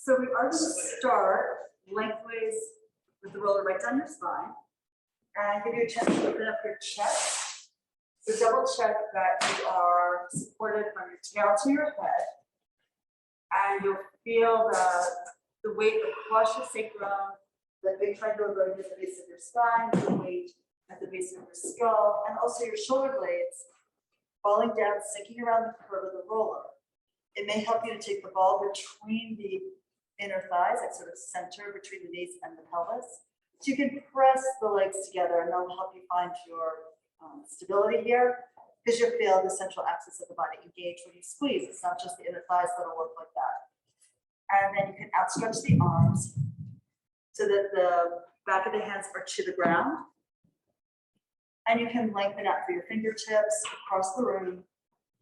So we are going to start lengthways with the roller right down your spine and give you a chance to open up your chest. So double check that you are supported from your tail to your head. And you'll feel the weight across your sacrum, the big triangle going to the base of your spine, the weight at the base of your skull, and also your shoulder blades falling down, sinking around the curve of the roller. It may help you to take the ball between the inner thighs, like sort of center between the knees and the pelvis. So you can press the legs together and that will help you find your stability here, because you'll feel the central axis of the body engage when you squeeze. It's not just the inner thighs that'll work like that. And then you can outstretch the arms so that the back of the hands are to the ground. And you can lengthen out through your fingertips across the room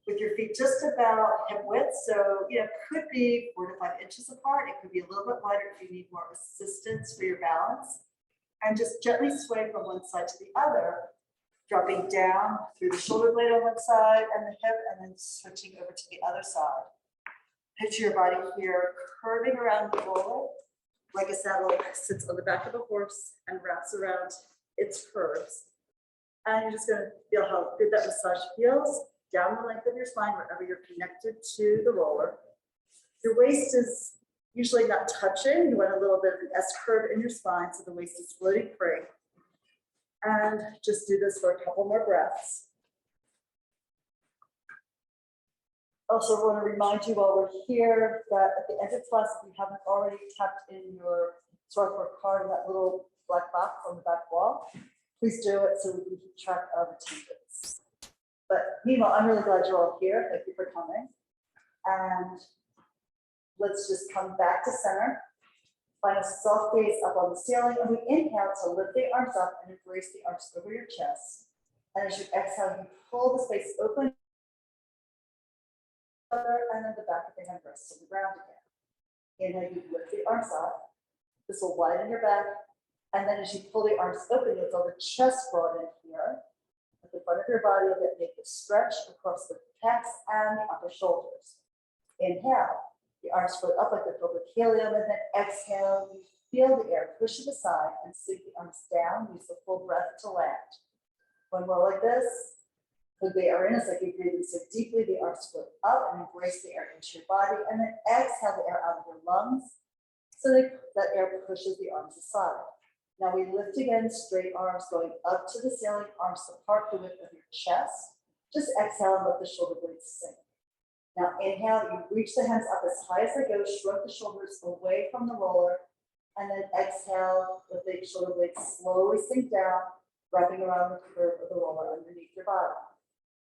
with your feet just about hip width. So, could be 4 to 5 inches apart. It could be a little bit wider if you need more assistance for your balance. And just gently sway from one side to the other, dropping down through the shoulder blade on one side and the hip, and then switching over to the other side. Picture your body here curving around the roller like a saddle that sits on the back of a horse and wraps around its curves. And you're just going to feel how good that massage feels down the length of your spine, wherever you're connected to the roller. Your waist is usually not touching. You want a little bit of an S curve in your spine so the waist is floating free. And just do this for a couple more breaths. Also want to remind you while we're here that at the end of class, if you haven't already tapped in your sort card in that little black box on the back wall, please do it so we can keep track of attendance. But meanwhile, I'm really glad you're all here. Thank you for coming. And let's just come back to center. Find a soft gaze up on the ceiling, and we inhale to lift the arms up and embrace the arms over your chest. And as you exhale, you pull the space open, and then the back of the hand rests on the ground again. Inhale, you lift the arms up. This will widen your back. And then as you pull the arms open, you'll feel the chest broaden here. At the front of your body, you'll make the stretch across the pecs and the upper shoulders. Inhale, the arms float up like the filled with helium, and then exhale, you feel the air push it aside and sink the arms down. Use the full breath to land. One more like this. Hug the air in as like you breathe in so deeply, the arms float up and embrace the air into your body, and then exhale the air out of your lungs so that air pushes the arms aside. Now we lift again, straight arms going up to the ceiling, arms apart the width of your chest. Just exhale and let the shoulder blades sink. Now inhale, you reach the hands up as high as they go, shrug the shoulders away from the roller, and then exhale, let the shoulder blades slowly sink down, wrapping around the curve of the roller underneath your body.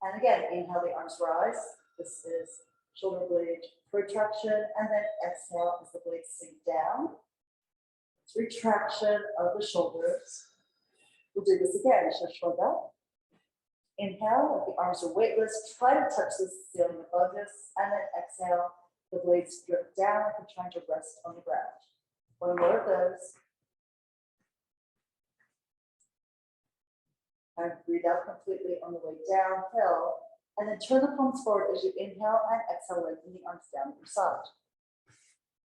And again, inhale, the arms rise. This is shoulder blade protraction, and then exhale as the blades sink down. Retraction of the shoulders. We'll do this again. So shrug up. Inhale, if the arms are weightless, try to touch the ceiling above us, and then exhale, the blades drift down like you're trying to rest on the ground. One more of those. And breathe out completely on the way downhill, and then turn the palms forward as you inhale and exhale, lengthen the arms down at your side.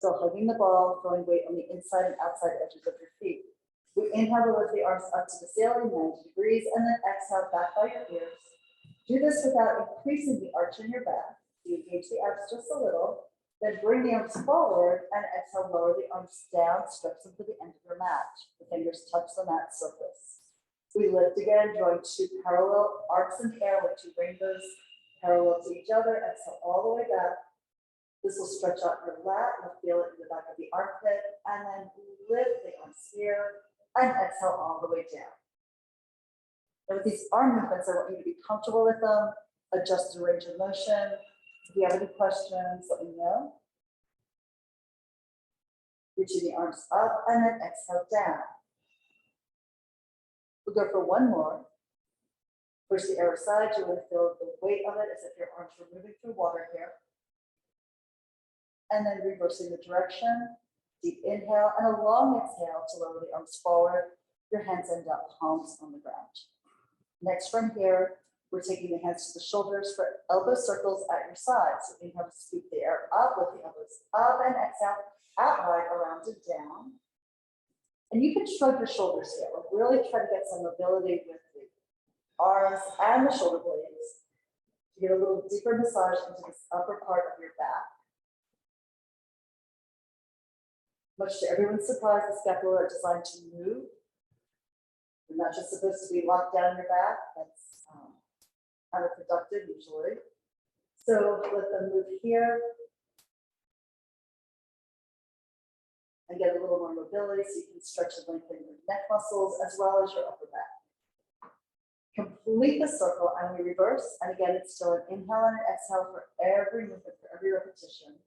Still hugging the ball, throwing weight on the inside and outside edges of your feet. We inhale to lift the arms up to the ceiling, 90 degrees, and then exhale back by your ears. Do this without increasing the arch in your back. You engage the abs just a little, then bring the arms forward and exhale, lower the arms down, stretch them to the end of your mat. The fingers touch the mat surface. We lift again, drawing 2 parallel arcs in the air with 2 rainbows parallel to each other. Exhale all the way back. This will stretch out your lat. You'll feel it in the back of the armpit. And then lift the arms here and exhale all the way down. And with these arm movements, I want you to be comfortable with them. Adjust the range of motion. If you have any questions, let me know. Reaching the arms up and then exhale down. We'll go for one more. Push the air aside. You want to feel the weight of it as if your arms were moving through water here. And then reversing the direction. Deep inhale and a long exhale to lower the arms forward. Your hands end up palms on the ground. Next from here, we're taking the hands to the shoulders for elbow circles at your sides. So inhale to scoop the air up with the elbows up, and exhale, out wide, around and down. And you can shrug your shoulders here, or really try to get some mobility with the arms and the shoulder blades to get a little deeper massage into this upper part of your back. Much to everyone's surprise, the scapula are designed to move. They're not just supposed to be locked down in your back. That's counterproductive usually. So let them move here and get a little more mobility so you can stretch and lengthen your neck muscles as well as your upper back. Complete the circle and we reverse. And again, it's still an inhale and an exhale for every movement, for every repetition.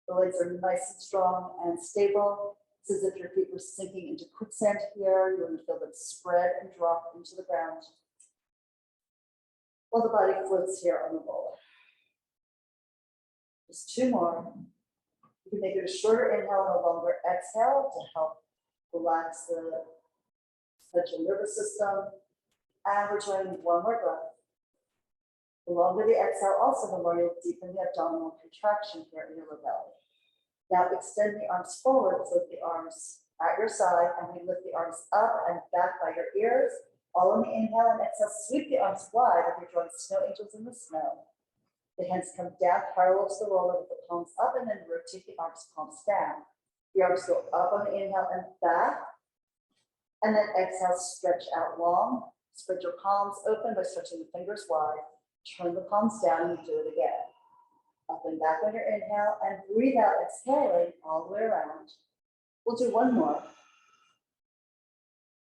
The legs are nice and strong and stable. It's as if your feet were sinking into quicksand here. You want to feel them spread and drop into the ground while the body floats here on the roller. Just two more. You can make it a shorter inhale and a longer exhale to help relax the central nervous system. And we're doing one more breath. The longer the exhale, also the more you'll deepen the abdominal contraction here in your lower belly. Now extend the arms forward, float the arms at your side, and we lift the arms up and back by your ears. All on the inhale and exhale, sweep the arms wide if you're drawing snow angels in the snow. The hands come down parallel to the roller with the palms up, and then rotate the arms, palms down. The arms go up on the inhale and back, and then exhale, stretch out long. Spread your palms open by stretching the fingers wide. Turn the palms down and do it again. Up and back on your inhale and breathe out, exhaling all the way around. We'll do one more.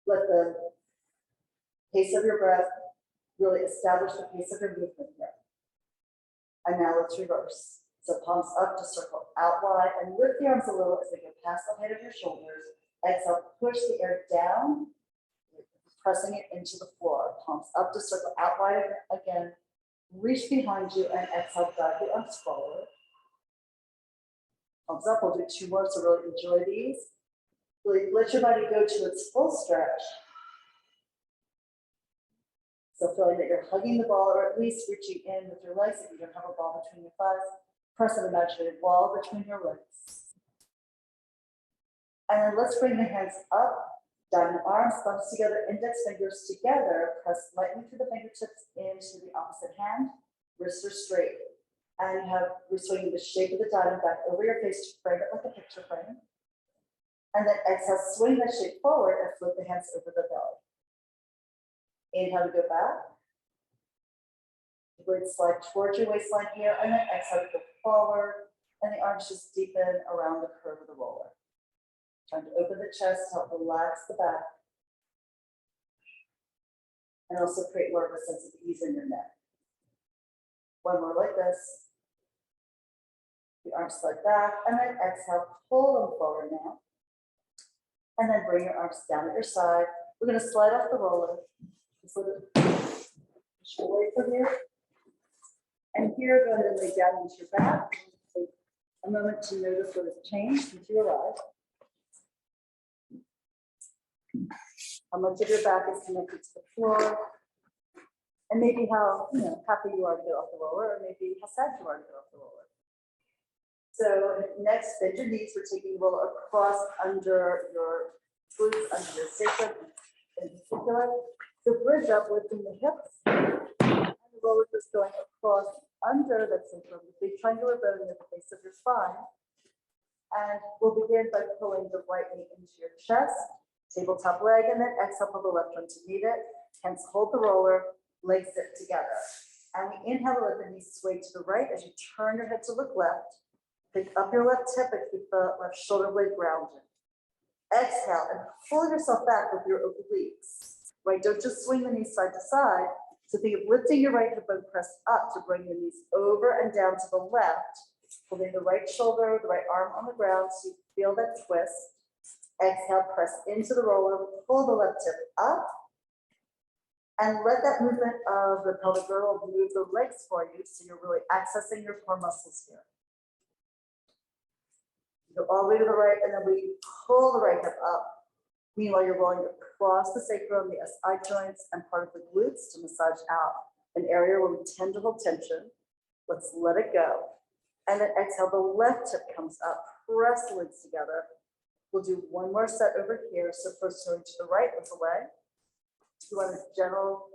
Let the pace of your breath really establish the pace of your movement here. And now let's reverse. So palms up to circle out wide and lift the arms a little as they go past the height of your shoulders. Exhale, push the air down, pressing it into the floor. Palms up to circle out wide again. Reach behind you and exhale, drive the arms forward. Palms up, we'll do two more, so really enjoy these. Really let your body go to its full stretch. So feeling that you're hugging the ball or at least reaching in with your legs if you don't have a ball between your thighs. Press an imaginary wall between your legs. And then let's bring the hands up, diamond arms, thumbs together, index fingers together. Press lightly through the fingertips into the opposite hand. Wrists are straight. And you have, we're swinging the shape of the diamond back over your face to frame it like a picture frame. And then exhale, swing that shape forward and flip the hands over the belly. Inhale to go back. The blades slide towards your waistline here, and then exhale to go forward, and the arms just deepen around the curve of the roller. Trying to open the chest to help relax the back, and also create more of a sense of ease in your neck. One more like this. The arms slide back, and then exhale, pull them forward now. And then bring your arms down at your side. We're going to slide off the roller. So push away from here. And here, go ahead and lay down into your back. Take a moment to notice what has changed since you arrived. How much of your back is connected to the floor. And maybe how happy you are to get off the roller, or maybe how sad you are to get off the roller. So next, bend your knees. We're taking the roller across under your glutes, under your sacrum in particular. So bridge up, lifting the hips, and the roller is going across under that sacrum, the big triangular bone at the base of your spine. And we'll begin by pulling the right knee into your chest, tabletop leg, and then exhale, pull the left one to meet it. Hence, hold the roller, legs sit together. And we inhale, let the knees sway to the right as you turn your head to look left. Pick up your left hip and keep the left shoulder blade grounded. Exhale and pull yourself back with your obliques. Right, don't just swing the knees side to side. So think of lifting your right hip bone pressed up to bring the knees over and down to the left. Holding the right shoulder, the right arm on the ground so you feel that twist. Exhale, press into the roller, pull the left hip up. And let that movement of the pelvic girdle move the legs for you so you're really accessing your core muscles here. Go all the way to the right, and then we pull the right hip up. Meanwhile, you're rolling across the sacrum, the SI joints, and part of the glutes to massage out an area where we tend to hold tension. Let's let it go. And then exhale, the left hip comes up, press the legs together. We'll do one more set over here. So first turn to the right with the leg. You want a gentle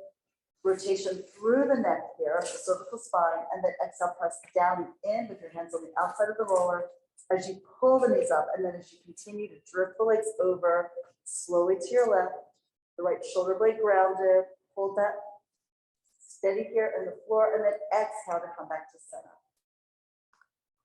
rotation through the neck here, the cervical spine, and then exhale, press down and in with your hands on the outside of the roller as you pull the knees up. And then as you continue to drift the legs over slowly to your left, the right shoulder blade grounded, hold that steady here in the floor, and then exhale to come back to center.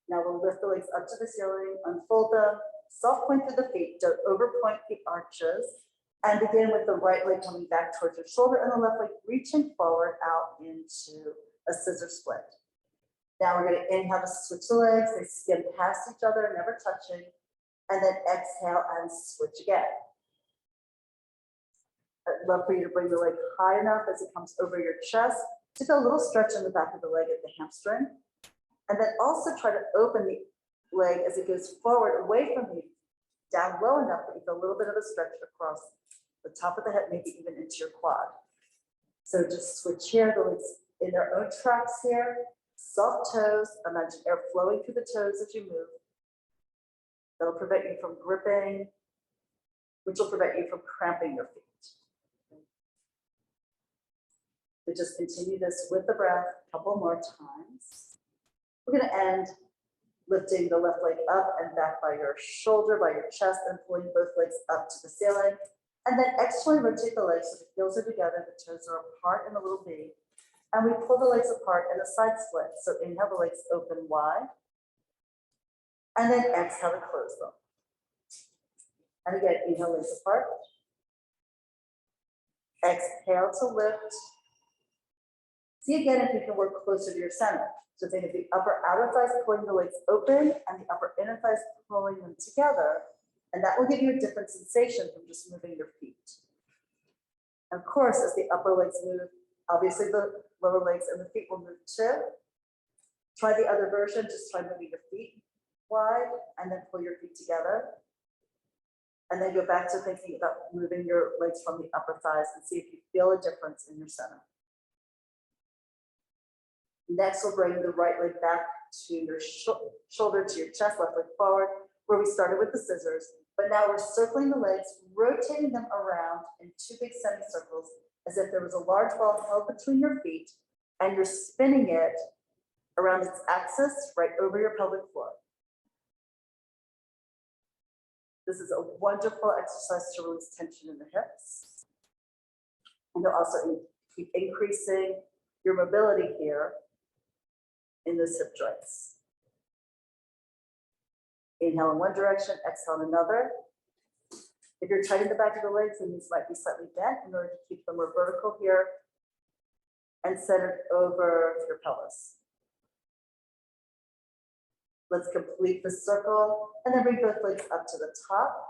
Now we'll lift the legs up to the ceiling, unfold them, soft point through the feet, don't overpoint the arches, and begin with the right leg coming back towards your shoulder and the left leg reaching forward out into a scissor split. Now we're going to inhale to switch the legs, they skim past each other, never touching, and then exhale and switch again. I'd love for you to bring the leg high enough as it comes over your chest to feel a little stretch in the back of the leg at the hamstring. And then also try to open the leg as it goes forward away from you, down low enough that you feel a little bit of a stretch across the top of the head, maybe even into your quad. So just switch here, the legs in their own tracks here, soft toes, imagine air flowing through the toes as you move. That'll prevent you from gripping, which will prevent you from cramping your feet. So just continue this with the breath a couple more times. We're going to end lifting the left leg up and back by your shoulder, by your chest, and pulling both legs up to the ceiling. And then externally rotate the legs so the heels are together, the toes are apart in a little V. And we pull the legs apart in a side split. So inhale, the legs open wide. And then exhale to close them. And again, inhale, legs apart. Exhale to lift. See again if you can work closer to your center. So think of the upper outer thighs pulling the legs open and the upper inner thighs pulling them together. And that will give you a different sensation from just moving your feet. Of course, as the upper legs move, obviously the lower legs and the feet will move too. Try the other version, just try moving your feet wide and then pull your feet together. And then go back to thinking about moving your legs from the upper thighs and see if you feel a difference in your center. Next, we'll bring the right leg back to your shoulder, to your chest, left leg forward, where we started with the scissors. But now we're circling the legs, rotating them around in two big semicircles, as if there was a large ball held between your feet, and you're spinning it around its axis right over your pelvic floor. This is a wonderful exercise to release tension in the hips. And you'll also keep increasing your mobility here in those hip joints. Inhale in one direction, exhale in another. If you're tight in the back of the legs, then these might be slightly bent in order to keep them more vertical here and centered over your pelvis. Let's complete the circle and then bring both legs up to the top.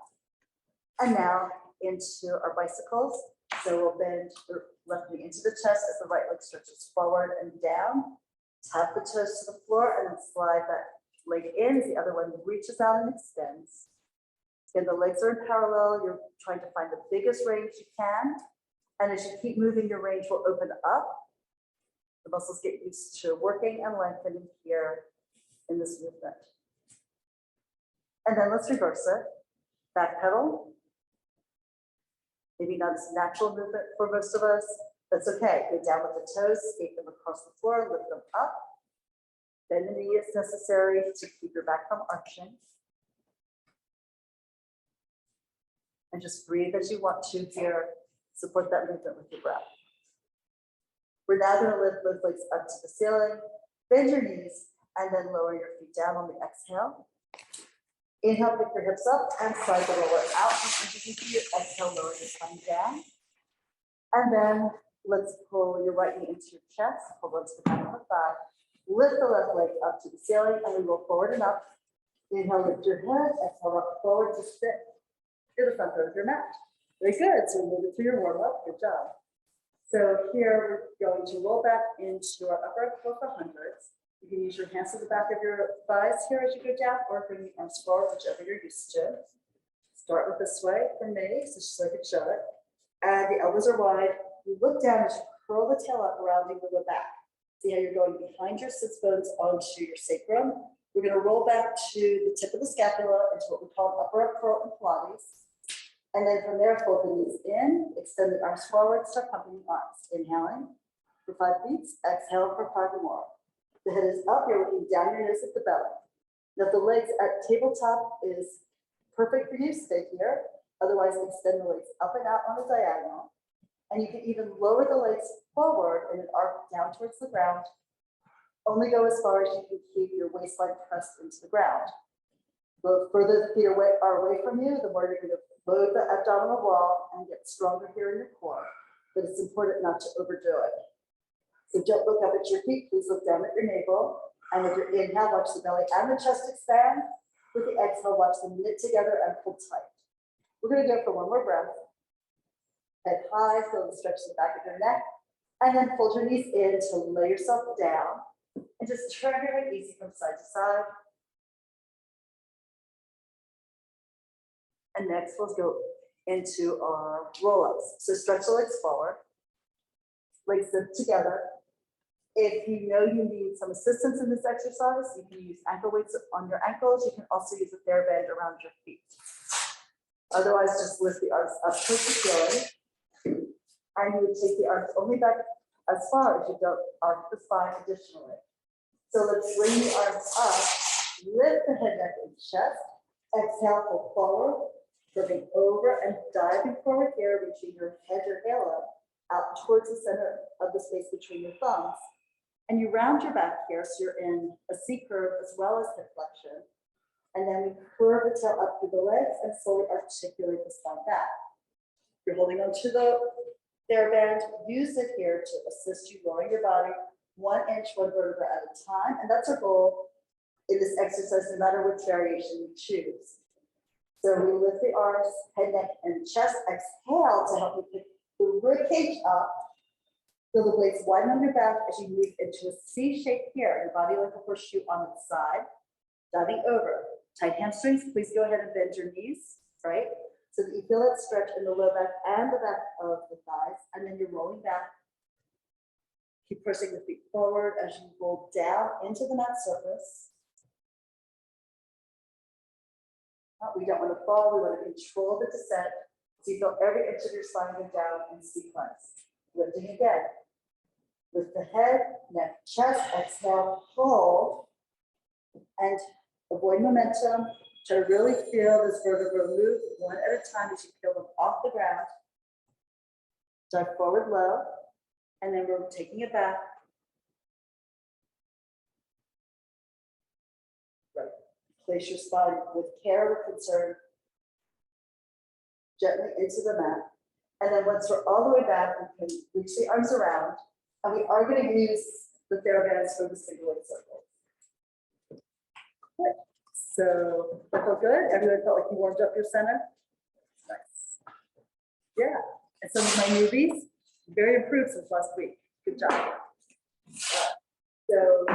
And now into our bicycles. So we'll bend the left knee into the chest as the right leg stretches forward and down. Tap the toes to the floor and then slide that leg in as the other one reaches out and extends. Again, the legs are in parallel. You're trying to find the biggest range you can. And as you keep moving, your range will open up. The muscles get used to working and lengthening here in this movement. And then let's reverse it. Back pedal. Maybe not as natural movement for most of us. That's okay. Go down with the toes, skate them across the floor, lift them up. Bend the knee if necessary to keep your back from arching. And just breathe as you want to here. Support that movement with your breath. We're now going to lift both legs up to the ceiling, bend your knees, and then lower your feet down on the exhale. Inhale, pick your hips up and slide the roller out. And you can see your exhale, lower your spine down. And then let's pull your right knee into your chest, pull onto the back of the thigh. Lift the left leg up to the ceiling and we roll forward and up. Inhale, lift your head, exhale, rock forward to sit to the front of your mat. Very good. So move it through your warm up. Good job. So here we're going to roll back into our upper cobra hundreds. You can use your hands to the back of your thighs here as you go down, or bring the arms forward, whichever you're used to. Start with this way for me, so just like a chart. And the elbows are wide. You look down as you curl the tail up, rounding the low back. See how you're going behind your sits bones onto your sacrum, We're going to roll back to the tip of the scapula into what we call upper up curl in Pilates. And then from there, fold the knees in, extend the arms forward, start pumping the arms. Inhaling for 5 beats, exhale for 5 more. The head is up, you're looking down your nose at the belly. Now if the legs at tabletop is perfect for you, stay here. Otherwise, extend the legs up and out on a diagonal. And you can even lower the legs forward in an arc down towards the ground. Only go as far as you can keep your waistline pressed into the ground. The further the feet are away from you, the more you're going to load the abdominal wall and get stronger here in your core. But it's important not to overdo it. So don't look up at your feet, please look down at your navel. And with your inhale, watch the belly and the chest expand. With the exhale, watch them knit together and pull tight. We're going to go for one more breath. Head high, feel the stretch in the back of your neck. And then fold your knees in to lay yourself down. And just turn your head easy from side to side. And next, we'll go into our roll-ups. So stretch the legs forward, legs zip together. If you know you need some assistance in this exercise, you can use ankle weights on your ankles. You can also use a TheraBand around your feet. Otherwise, just lift the arms up towards the ceiling. And you would take the arms only back as far as you don't arc the spine additionally. So let's bring the arms up, lift the head, neck, and chest. Exhale, pull forward, flipping over and diving forward here, reaching your head or halo out towards the center of the space between your thumbs. And you round your back here, so you're in a C curve as well as hip flexion. And then we curve the tail up through the legs and slowly articulate the spine back. You're holding onto the TheraBand. Use it here to assist you lowering your body 1 inch, 1 vertebra at a time. And that's our goal in this exercise, no matter which variation you choose. So we lift the arms, head, neck, and chest. Exhale to help you pick the rib cage up. Feel the blades widen on your back as you move into a C shape here, your body like a horseshoe on its side. Diving over. Tight hamstrings, please go ahead and bend your knees, right? So that you feel that stretch in the low back and the back of the thighs. And then you're rolling back. Keep pushing the feet forward as you roll down into the mat surface. We don't want to fall, we want to control the descent. So you feel every inch of your spine go down in sequence. Lifting again. Lift the head, neck, chest, exhale, hold. And avoid momentum. Try to really feel this vertebra move one at a time as you peel them off the ground. Dive forward low. And then we're taking it back. Right. Place your spine with care or concern gently into the mat. And then once we're all the way back, we can reach the arms around. And we are going to use the TheraBands for the single leg circle. Good. So that felt good. Everyone felt like you warmed up your center. Nice. Yeah. And some of my newbies, very improved since last week. Good job. So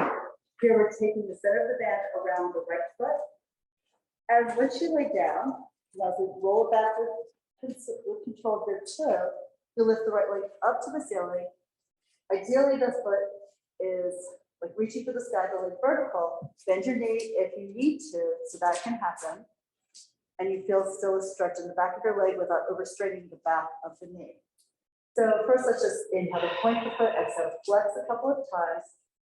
here we're taking the center of the band around the right foot. And once you lay down, now as we roll back with control of your toe, you lift the right leg up to the ceiling. Ideally, the foot is like reaching for the sky, the leg vertical. Bend your knee if you need to, so that can happen. And you feel still a stretch in the back of your leg without overstraining the back of the knee. So first, let's just inhale to point the foot, exhale to flex a couple of times,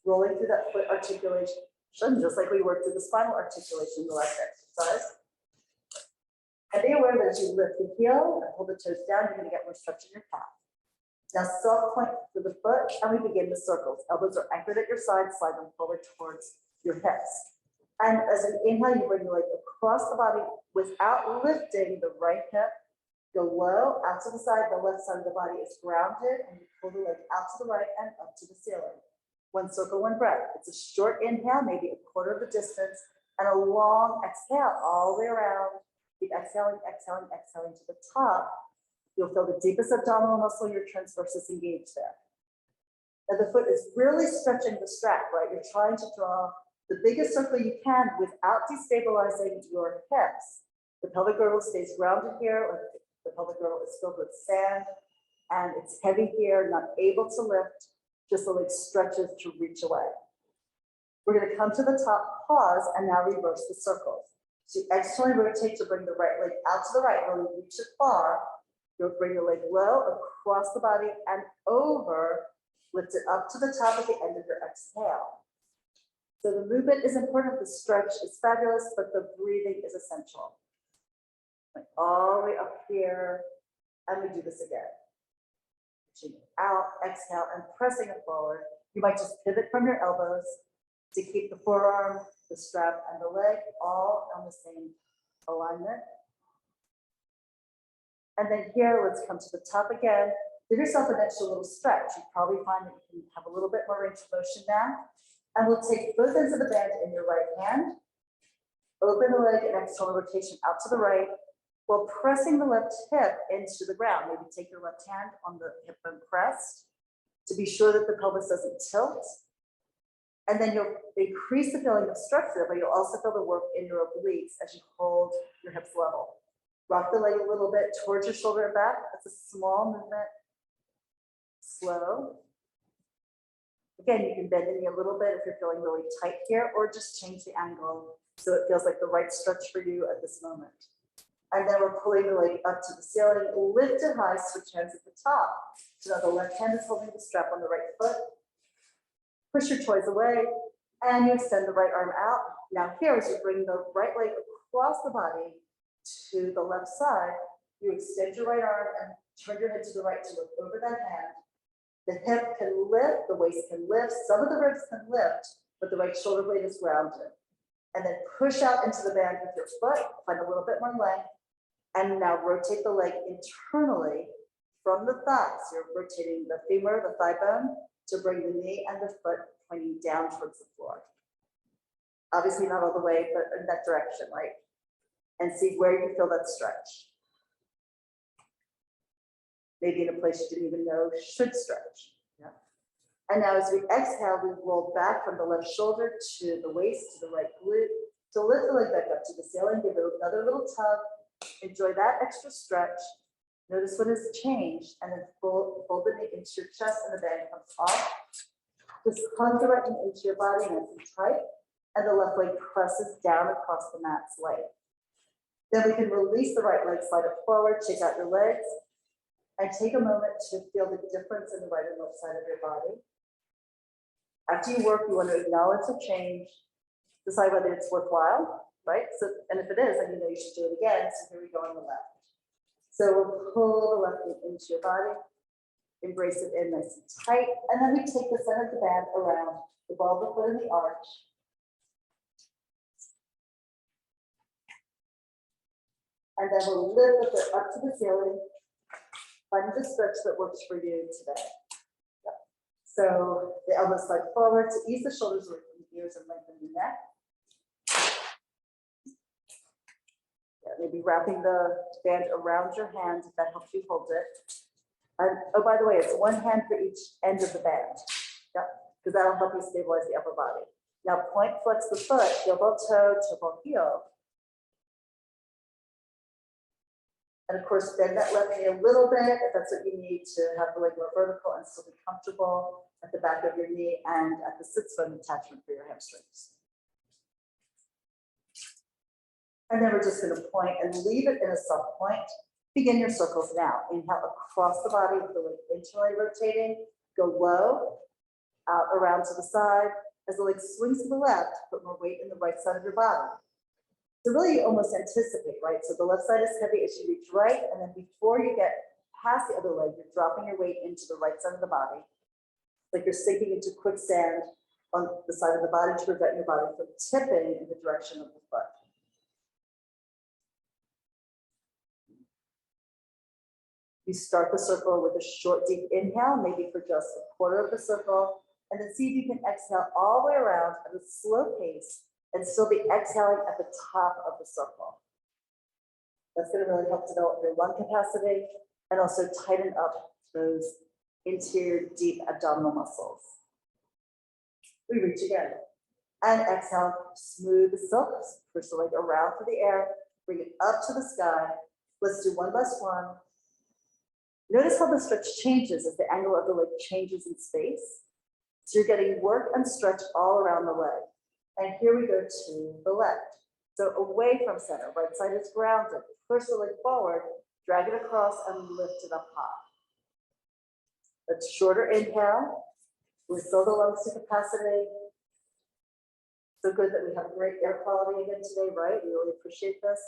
rolling through that foot articulation, just like we worked through the spinal articulation in the last exercise. And be aware that as you lift the heel and pull the toes down, you're going to get more stretch in your calf. Now soft point for the foot, and we begin the circles. Elbows are anchored at your sides, slide them forward towards your hips. And as an inhale, you bring the leg across the body without lifting the right hip. Go low, out to the side, the left side of the body is grounded, and you pull the leg out to the right and up to the ceiling. One circle, one breath. It's a short inhale, maybe a quarter of the distance, and a long exhale all the way around. Keep exhaling, exhaling, exhaling to the top. You'll feel the deepest abdominal muscle in your transversus engaged there. And the foot is really stretching the strap, right? You're trying to draw the biggest circle you can without destabilizing your hips. The pelvic girdle stays grounded here, like the pelvic girdle is filled with sand, and it's heavy here, not able to lift, just the leg stretches to reach away. We're going to come to the top, pause, and now reverse the circles. So you externally rotate to bring the right leg out to the right. When you reach it far, you'll bring the leg low across the body and over, lift it up to the top at the end of your exhale. So the movement is important, the stretch is fabulous, but the breathing is essential. Like all the way up here, and we do this again. Reaching out, exhale, and pressing it forward. You might just pivot from your elbows to keep the forearm, the strap, and the leg all on the same alignment. And then here, let's come to the top again. Give yourself an extra little stretch. You probably find that you can have a little bit more range of motion now. And we'll take both ends of the band in your right hand, open the leg and external rotation out to the right, while pressing the left hip into the ground. Maybe take your left hand on the hip bone pressed to be sure that the pelvis doesn't tilt. And then you'll increase the feeling of stretch there, but you'll also feel the work in your obliques as you hold your hips level. Rock the leg a little bit towards your shoulder and back. That's a small movement. Slow. Again, you can bend the knee a little bit if you're feeling really tight here, or just change the angle so it feels like the right stretch for you at this moment. And then we're pulling the leg up to the ceiling, lift it high, switch hands at the top. So now the left hand is holding the strap on the right foot. Push your toes away, and you extend the right arm out. Now here, as you bring the right leg across the body to the left side, you extend your right arm and turn your head to the right to look over that hand. The hip can lift, the waist can lift, some of the ribs can lift, but the right shoulder blade is grounded. And then push out into the band with your foot, find a little bit more length, and now rotate the leg internally from the thighs. You're rotating the femur, the thigh bone, to bring the knee and the foot pointing down towards the floor. Obviously not all the way, but in that direction, right? And see where you feel that stretch. Maybe in a place you didn't even know should stretch. Yeah. And now as we exhale, we roll back from the left shoulder to the waist, to the right glute, to lift the leg back up to the ceiling, give it another little tug, enjoy that extra stretch. Notice what has changed, and then fold the knee into your chest and the band comes off. Just hug the right knee into your body nice and tight, and the left leg presses down across the mat's leg. Then we can release the right leg, slide it forward, shake out your legs, and take a moment to feel the difference in the right and left side of your body. After you work, you want to acknowledge the change, decide whether it's worthwhile, right? So, and if it is, then you know you should do it again. So here we go on the left. So we'll pull the left knee into your body, embrace it in nice and tight, and then we take the center of the band around the ball of the foot in the arch. And then we'll lift the foot up to the ceiling, find the stretch that works for you today. Yep. So the elbows slide forward to ease the shoulders away from the ears and lengthen the neck. Maybe wrapping the band around your hand if that helps you hold it. And oh, by the way, it's one hand for each end of the band. Yeah, because that'll help you stabilize the upper body. Now point, flex the foot, heel ball toe, toe ball heel. And of course, bend that left knee a little bit if that's what you need to have the leg more vertical and still be comfortable at the back of your knee and at the sits bone attachment for your hamstrings. And then we're just going to point and leave it in a soft point. Begin your circles now. Inhale across the body with the leg internally rotating. Go low, out around to the side. As the leg swings to the left, put more weight in the right side of your body. So really you almost anticipate, right? So the left side is heavy as you reach right, and then before you get past the other leg, you're dropping your weight into the right side of the body. Like you're sinking into quicksand on the side of the body to prevent your body from tipping in the direction of the foot. You start the circle with a short, deep inhale, maybe for just a quarter of the circle, and then see if you can exhale all the way around at a slow pace and still be exhaling at the top of the circle. That's going to really help develop your lung capacity and also tighten up those interior deep abdominal muscles. We reach again. And exhale, smooth the silks, push the leg around through the air, bring it up to the sky. Let's do one last one. Notice how the stretch changes as the angle of the leg changes in space. So you're getting work and stretch all around the leg. And here we go to the left. So away from center, right side is grounded. Push the leg forward, drag it across and lift it up high. A shorter inhale. We fill the lungs to capacity. So good that we have great air quality again today, right? We really appreciate this.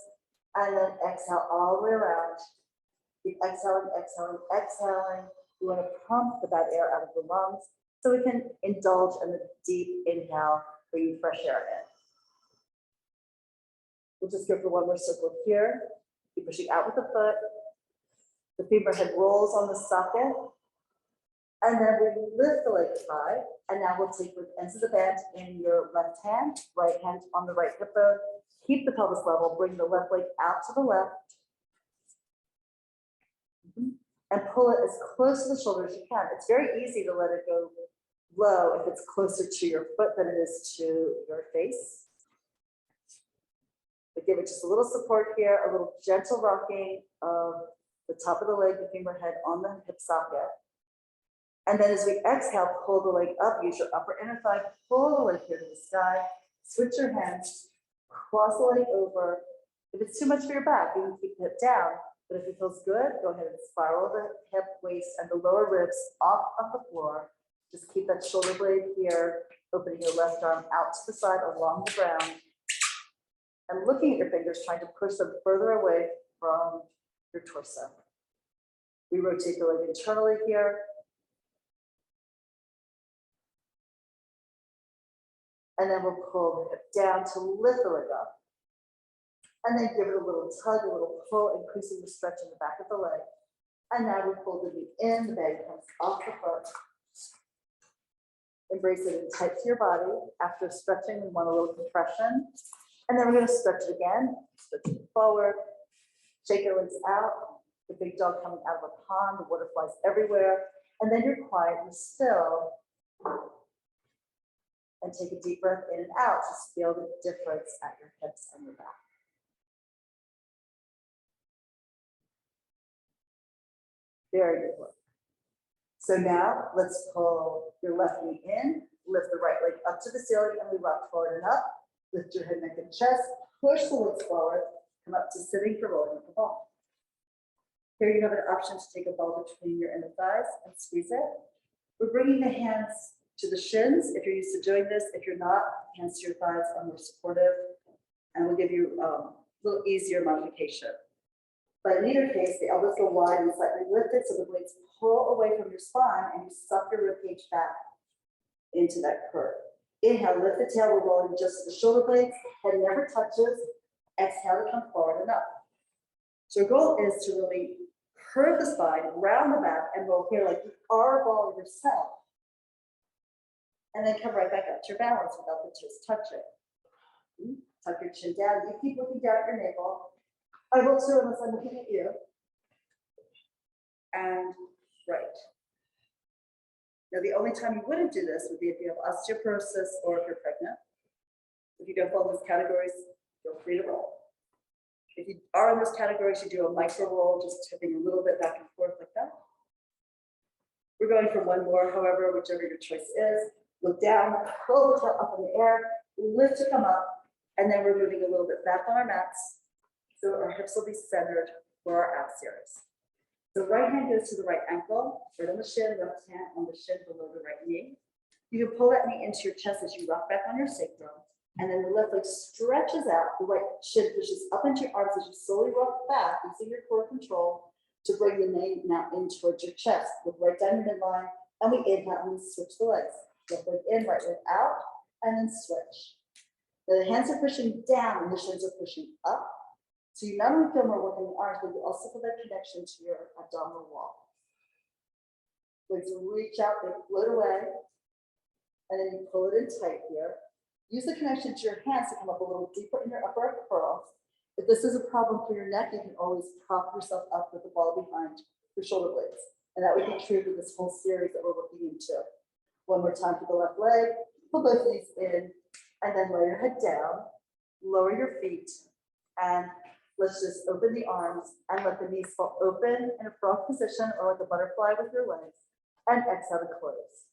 And then exhale all the way around. Keep exhaling, exhaling, exhaling. We want to pump the bad air out of the lungs so we can indulge in the deep inhale, breathe fresh air in. We'll just go for one more circle here. Keep pushing out with the foot. The femur head rolls on the socket. And then we lift the leg high. And now we'll take the ends of the band in your left hand on the right hip bone. Keep the pelvis level, bring the left leg out to the left. And pull it as close to the shoulder as you can. It's very easy to let it go low if it's closer to your foot than it is to your face. But give it just a little support here, a little gentle rocking of the top of the leg, the femur head on the hip socket. And then as we exhale, pull the leg up, use your upper inner thigh, pull the leg here to the sky, switch your hands, cross the leg over. If it's too much for your back, you can keep the hip down. But if it feels good, go ahead and spiral the hip, waist, and the lower ribs off of the floor. Just keep that shoulder blade here, opening your left arm out to the side along the ground. And looking at your fingers, trying to push them further away from your torso. We rotate the leg internally here. And then we'll pull the hip down to lift the leg up. And then give it a little tug, a little pull, increasing the stretch in the back of the leg. And now we pull the knee in, the bag comes off the foot. Embrace it and tight to your body. After stretching, we want a little compression. And then we're going to stretch it again. Stretch it forward. Shake your legs out. The big dog coming out of a pond. The water flies everywhere. And then you're quiet and still. And take a deep breath in and out. Just feel the difference at your hips and your back. Very good work. So now let's pull your left knee in, lift the right leg up to the ceiling, and we rock forward and up. Lift your head, neck, and chest. Push the legs forward. Come up to sitting for rolling up the ball. Here you have an option to take a ball between your inner thighs and squeeze it. We're bringing the hands to the shins if you're used to doing this. If you're not, hands to your thighs are more supportive, and we'll give you a little easier modification. But in either case, the elbows go wide and slightly lifted so the blades pull away from your spine and you suck your ribcage back into that curve. Inhale, lift the tail, we're rolling just the shoulder blades, head never touches. Exhale to come forward and up. So your goal is to really curve the spine, round the back, and roll here like you are a ball yourself. And then come right back up to your balance without the toes touching. Tuck your chin down. You keep looking down at your navel. I will too, unless I'm looking at you. And right. Now, the only time you wouldn't do this would be if you have osteoporosis or if you're pregnant. If you don't fall in those categories, feel free to roll. If you are in those categories, you do a micro roll, just tipping a little bit back and forth like that. We're going for one more, however, whichever your choice is. Look down, pull the tail up in the air, lift to come up, and then we're moving a little bit back on our mats. So our hips will be centered for our ab series. The right hand goes to the right ankle, right on the shin, left hand on the shin below the right knee. You can pull that knee into your chest as you rock back on your sacrum. And then the left leg stretches out, the right shin pushes up into your arms as you slowly rock back using your core control to bring the knee now in towards your chest. Look right down your midline, and we inhale and we switch the legs. Left leg in, right leg out, and then switch. Now the hands are pushing down and the shins are pushing up. So you not only feel more work in the arms, but you also feel that connection to your abdominal wall. Legs reach out, they float away, and then you pull it in tight here. Use the connection to your hands to come up a little deeper in your upper curl. If this is a problem for your neck, you can always prop yourself up with the ball behind your shoulder blades. And that would be true for this whole series that we're looking into. One more time for the left leg, pull both knees in, and then lay your head down, lower your feet, and let's just open the arms and let the knees fall open in a frog position or like a butterfly with your legs, and exhale to close.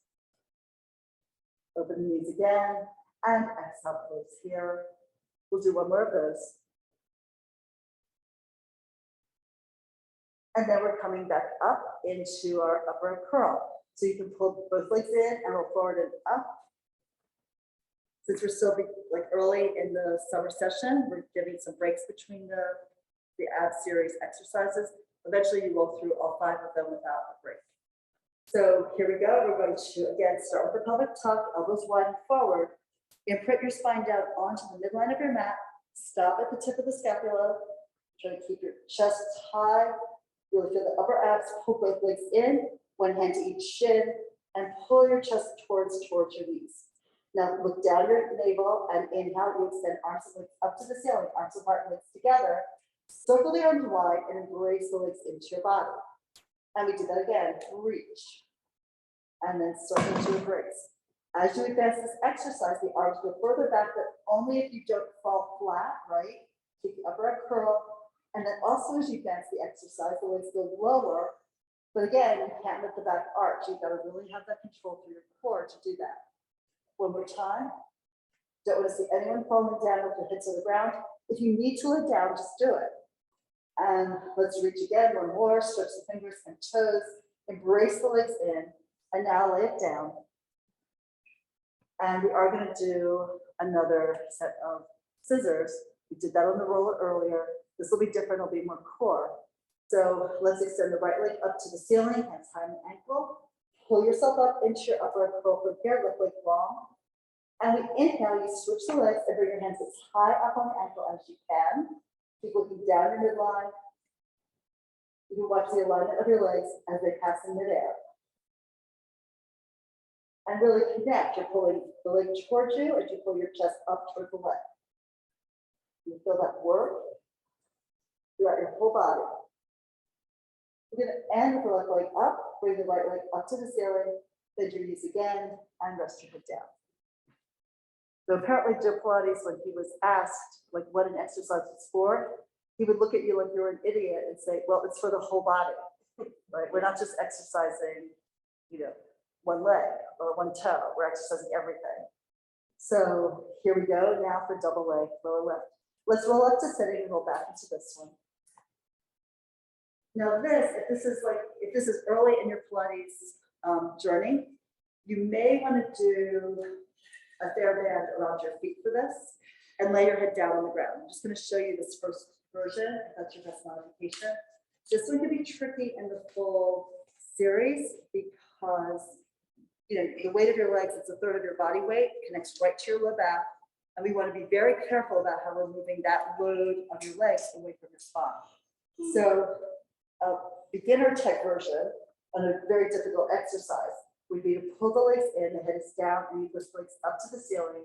Open the knees again, And exhale, close here. We'll do one more of those. And then we're coming back up into our upper curl. So you can pull both legs in and roll forward and up. Since we're still like early in the summer session, we're giving some breaks between the ab series exercises. Eventually you roll through all 5 of them without a break. So here we go. We're going to, again, start with the pelvic tuck, elbows wide forward. Imprint your spine down onto the midline of your mat. Stop at the tip of the scapula. Try to keep your chest high. Really feel the upper abs. Pull both legs in, one hand to each shin, and pull your chest towards your knees. Now look down your navel and inhale. You extend arms and legs up to the ceiling, arms apart and legs together. Circle the arms wide and embrace the legs into your body. And we do that again. Reach. And then circle to embrace. As you advance this exercise, the arms go further back, but only if you don't fall flat, right? Keep the upper ab curl. And then also as you advance the exercise, the legs go lower. But again, you can't let the back arch. You've got to really have that control through your core to do that. One more time. Don't want to see anyone falling down with their heads to the ground. If you need to lay down, just do it. And let's reach again, one more. Stretch the fingers and toes. Embrace the legs in. And now lay it down. And we are going to do another set of scissors. We did that on the roller earlier. This will be different. It'll be more core. So let's extend the right leg up to the ceiling, hands high on the ankle. Pull yourself up into your upper curl from here, left leg long. And we inhale, you switch the legs and bring your hands as high up on the ankle as you can. Keep looking down your midline. You can watch the alignment of your legs as they pass in midair. And really connect. You're pulling the leg towards you as you pull your chest up towards the leg. You feel that work throughout your whole body. We're going to end with the left leg up, bring the right leg up to the ceiling, bend your knees again, and rest your head down. So apparently Joe Pilates, when he was asked like what an exercise was for, he would look at you like you were an idiot and say, well, it's for the whole body, right? We're not just exercising, one leg or one toe. We're exercising everything. So here we go now for double leg, lower lift. Let's roll up to sitting and roll back into this one. Now if this is early in your Pilates journey, you may want to do a TheraBand around your feet for this and lay your head down on the ground. I'm just going to show you this first version, if that's your best modification. This one can be tricky in the full series because the weight of your legs, it's a third of your body weight, connects right to your low back. And we want to be very careful about how we're moving that load of your legs away from your spine. So a beginner type version on a very difficult exercise would be to pull the legs in, the head is down, and you lift the legs up to the ceiling.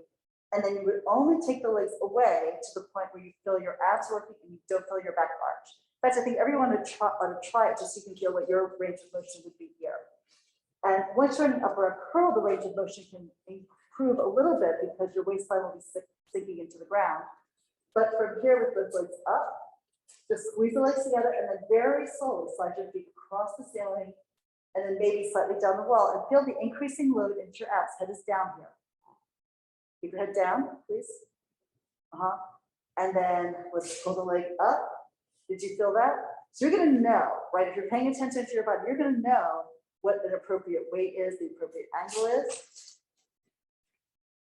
And then you would only take the legs away to the point where you feel your abs working and you don't feel your back arch. In fact, I think everyone ought to try it just so you can feel what your range of motion would be here. And once you're in an upper ab curl, the range of motion can improve a little bit because your waistline will be sinking into the ground. But from here with both legs up, just squeeze the legs together and then very slowly slide your feet across the ceiling and then maybe slightly down the wall and feel the increasing load into your abs. Head is down here. Keep your head down, please. And then let's pull the leg up. Did you feel that? So you're going to know, right? If you're paying attention to your body, you're going to know what an appropriate weight is, the appropriate angle is.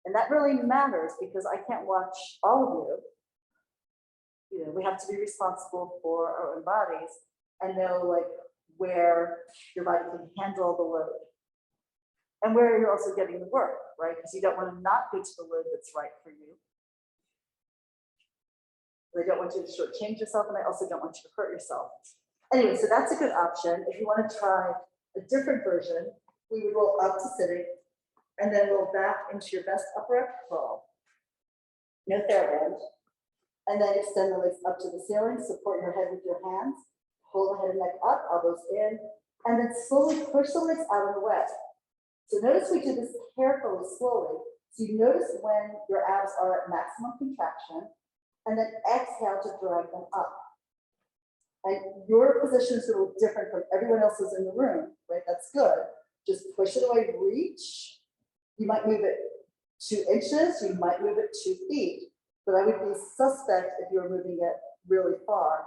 And that really matters because I can't watch all of you. We have to be responsible for our own bodies and know like where your body can handle the load and where you're also getting the work, right? Because you don't want to not go to the load that's right for you. I don't want you to shortchange yourself, and I also don't want you to hurt yourself. Anyway, so that's a good option. If you want to try a different version, we would roll up to sitting and then roll back into your best upper ab curl. No TheraBand. And then extend the legs up to the ceiling, support your head with your hands, hold the head and neck up, elbows in, and then slowly push the legs out of the way. So notice we do this carefully, slowly. So you notice when your abs are at maximum contraction, and then exhale to drag them up. And your position is a little different from everyone else's in the room, right? That's good. Just push it away, reach. You might move it 2 inches, you might move it 2 feet, but I would be suspect if you're moving it really far.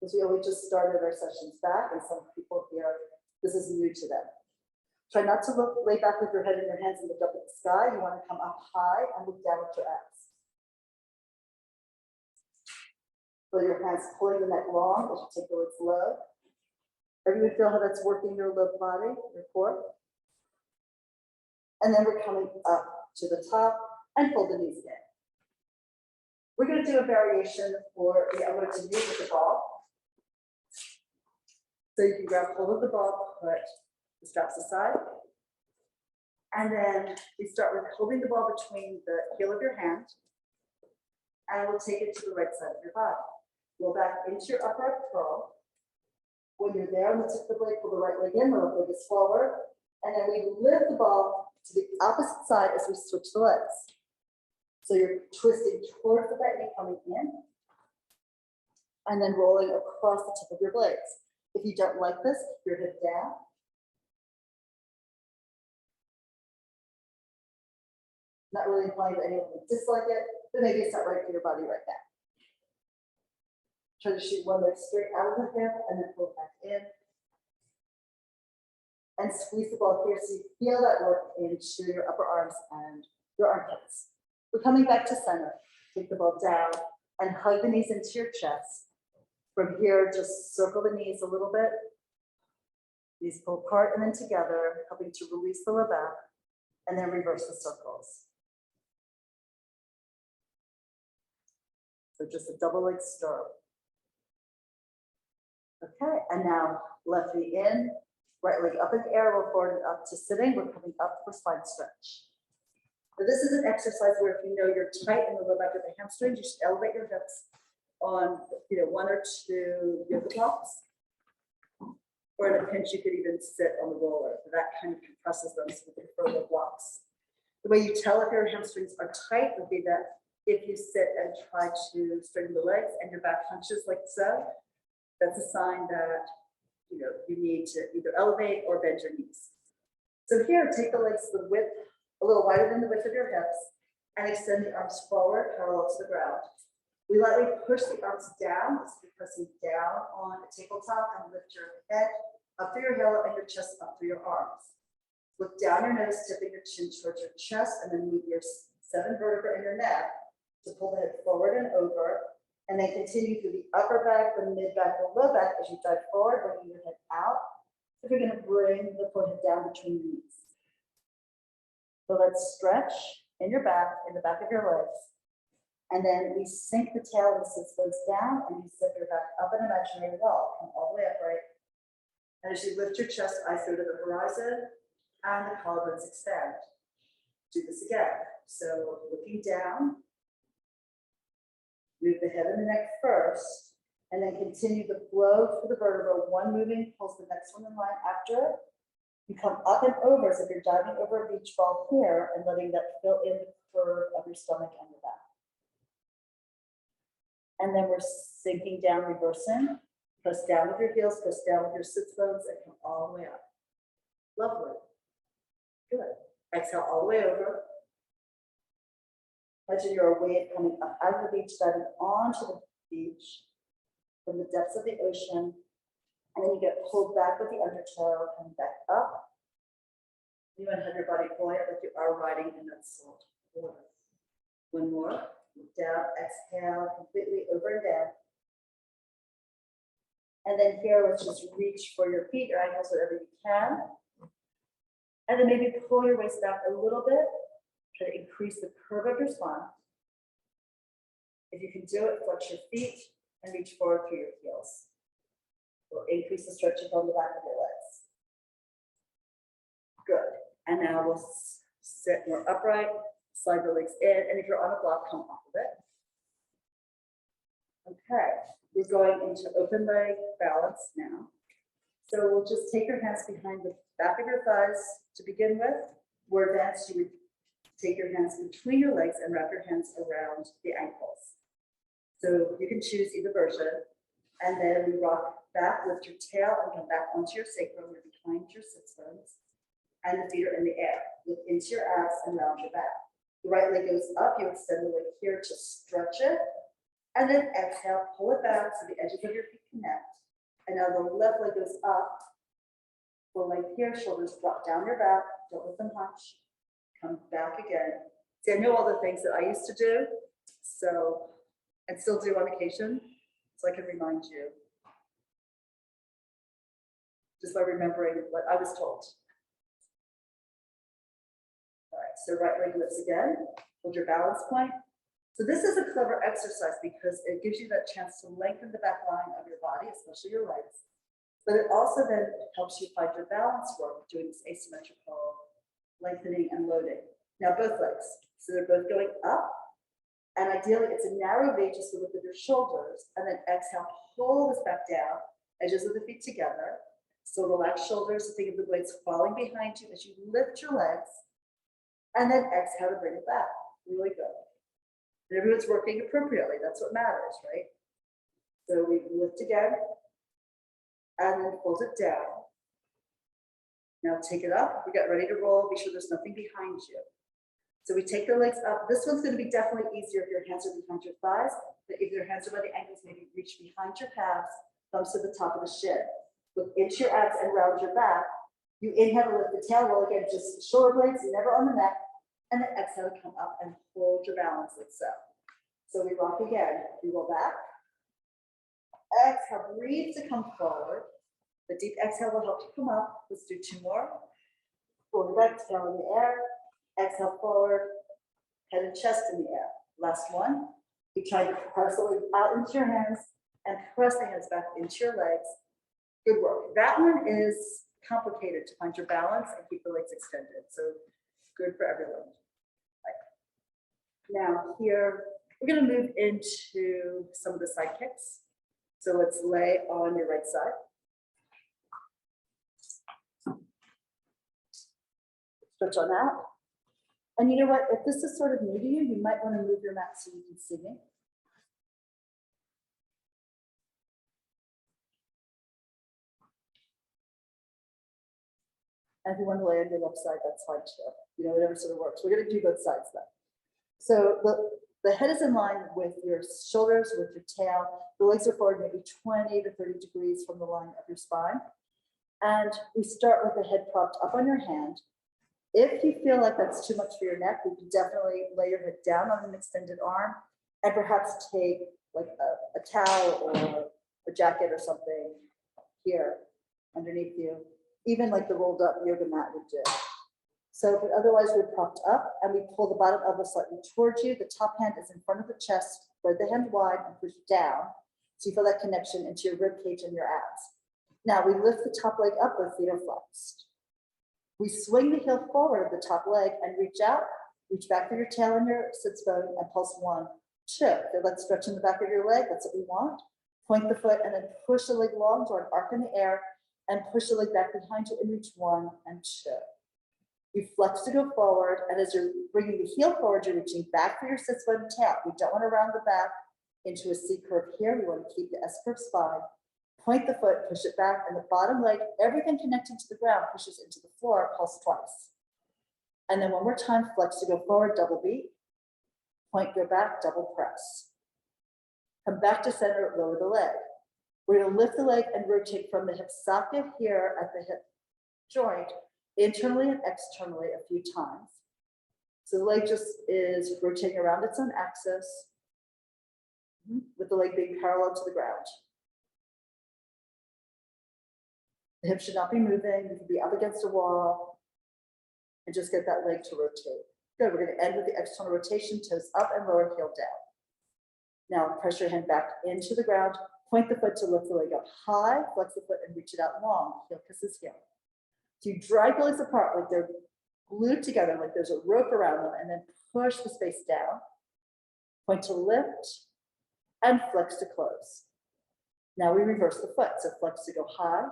Because we only just started our sessions back, and some people here, this is new to them. Try not to lay back with your head and your hands and look up at the sky. You want to come up high and look down at your abs. Feel your hands pulling the neck long as you take the legs low. Everyone feel how that's working your low body, your core. And then we're coming up to the top and fold the knees in. We're going to do a variation for the elbow to knee with the ball. So you can grab hold of the ball, put the straps aside. And then we start with holding the ball between the heel of your hand. And we'll take it to the right side of your body. Roll back into your upright curl. When you're there on the tip of the blade, pull the right leg in, the left leg is forward. And then we lift the ball to the opposite side as we switch the legs. So you're twisting towards the right knee coming in. And then rolling across the tip of your blades. If you don't like this, keep your hip down. Not really implying that anyone would dislike it, but maybe it's not right for your body right now. Try to shoot one leg straight out of the hip and then pull it back in. And squeeze the ball here so you feel that work into your upper arms and your armpits. We're coming back to center. Take the ball down and hug the knees into your chest. From here, just circle the knees a little bit. Knees pull apart and then together, helping to release the low back, and then reverse the circles. So just a double leg stirrup. Okay, and now left knee in, right leg up in the air, roll forward and up to sitting. We're coming up for spine stretch. So this is an exercise where if you know you're tight in the low back of the hamstrings, you should elevate your hips on 1 or 2 yoga blocks. Or in a pinch, you could even sit on the roller. That kind of compresses them so you prefer the blocks. The way you tell if your hamstrings are tight would be that if you sit and try to straighten the legs and your back hunches like so, that's a sign that you need to either elevate or bend your knees. So here, take the legs the width, a little wider than the width of your hips, and extend the arms forward, parallel to the ground. We lightly push the arms down, as if you're pressing down on a tabletop, and lift your head up through your heel and your chest up through your arms. Look down your nose, tipping your chin towards your chest, and then move your 7 vertebrae in your neck to pull the head forward and over, and then continue through the upper back, the mid back, the low back as you dive forward, bringing your head out. So you're going to bring the forehead down between your knees. So let's stretch in your back, in the back of your legs. And then we sink the tail and sit bones down, and you sit your back up an imaginary wall. Come all the way upright. And as you lift your chest, eyes go to the horizon, and the collarbones extend. Do this again. So looking down, move the head and the neck first, and then continue the flow through the vertebra. One moving pulls the next one in line after. You come up and over as if you're diving over a beach ball here and letting that fill in the curve of your stomach and your back. And then we're sinking down, reversing. Press down with your heels, press down with your sits bones, and come all the way up. Lovely. Good. Exhale all the way over. Imagine you're a wave coming up out of the beach, diving onto the beach from the depths of the ocean. And then you get pulled back with the undertow, coming back up. You want to have your body buoyant like you are riding in that salt water. One more. Look down, exhale, completely over and down. And then here, let's just reach for your feet, your ankles, whatever you can. And then maybe pull your waist back a little bit. Try to increase the curve of your spine. If you can do it, flex your feet and reach forward through your heels. We'll increase the stretching on the back of your legs. Good. And now we'll sit more upright, slide the legs in, and if you're on a block, come off of it. Okay, we're going into open leg balance now. So we'll just take your hands behind the back of your thighs to begin with. Where advanced, you would take your hands between your legs and wrap your hands around the ankles. So you can choose either version. And then we rock back, lift your tail, and come back onto your sacrum. We're behind your sits bones. and the feet are in the air. Look into your abs and round your back. The right leg goes up, you extend the leg here to stretch it, and then exhale, pull it back so the edges of your feet connect. And now the left leg goes up, full length here, shoulders drop down your back, don't let them hunch. Come back again. See, I know all the things that I used to do, so, and still do on occasion, so I can remind you. Just by remembering what I was told. All right, so right leg lifts again, hold your balance point. So this is a clever exercise because it gives you that chance to lengthen the back line of your body, especially your legs. But it also then helps you find your balance work, doing this asymmetrical lengthening and loading. Now both legs, so they're both going up. And ideally it's a narrow V, just the width of your shoulders, and then exhale, pull this back down, edges of the feet together. So relax shoulders, think of the blades falling behind you as you lift your legs, and then exhale to bring it back. Really good. And everyone's working appropriately. That's what matters, right? So we lift again, and then fold it down. Now take it up. We get ready to roll. Be sure there's nothing behind you. So we take the legs up. This one's going to be definitely easier if your hands are behind your thighs, but if your hands are by the ankles, maybe reach behind your calves, thumbs to the top of the shin. Look into your abs and round your back. You inhale to lift the tail, roll again, just shoulder blades, never on the neck, and then exhale to come up and hold your balance like so. So we rock again, we roll back. Exhale, breathe to come forward. The deep exhale will help you come up. Let's do 2 more. Forward back, tail in the air. Exhale forward, head and chest in the air. Last one. You try to press the leg out into your hands and press the hands back into your legs. Good work. That one is complicated to find your balance and keep the legs extended. So good for everyone. Right. Now here, we're going to move into some of the side kicks. So let's lay on your right side. Stretch on out. And you know what? If this is sort of new to you, you might want to move your mat so you can see me. And if you want to lay on your left side, that's fine too. You know, whatever sort of works. We're going to do both sides then. So the head is in line with your shoulders, with your tail. The legs are forward maybe 20 to 30 degrees from the line of your spine. And we start with the head propped up on your hand. If you feel like that's too much for your neck, you can definitely lay your head down on an extended arm and perhaps take like a towel or a jacket or something here underneath you. Even like the rolled up yoga mat would do. So, but otherwise we're propped up and we pull the bottom elbow slightly towards you. The top hand is in front of the chest, spread the hand wide and push down. So you feel that connection into your rib cage and your abs. Now we lift the top leg up, both feet are flexed. We swing the heel forward of the top leg and reach out, reach back for your tail and your sits bone and pulse 1, 2. Feel that stretch in the back of your leg, that's what we want. Point the foot and then push the leg long, draw an arc in the air and push the leg back behind you and reach 1 and 2. You flex to go forward, and as you're bringing the heel forward, you're reaching back for your sits bone and tail. We don't want to round the back into a C curve here. We want to keep the S curve spine. Point the foot, push it back, and the bottom leg, everything connecting to the ground, pushes into the floor, pulse twice. And then one more time, flex to go forward, double beat. Point, go back, double press. Come back to center, lower the leg. We're going to lift the leg and rotate from the hip socket here at the hip joint, internally and externally a few times. So the leg just is rotating around its own axis with the leg being parallel to the ground. The hip should not be moving. You can be up against a wall and just get that leg to rotate. Good, we're going to end with the external rotation, toes up and lower, heel down. Now press your hand back into the ground, point the foot to lift the leg up high, flex the foot and reach it out long, heel kisses heel. So you drag the legs apart like they're glued together, like there's a rope around them, and then push the space down. Point to lift and flex to close. Now we reverse the foot. So flex to go high,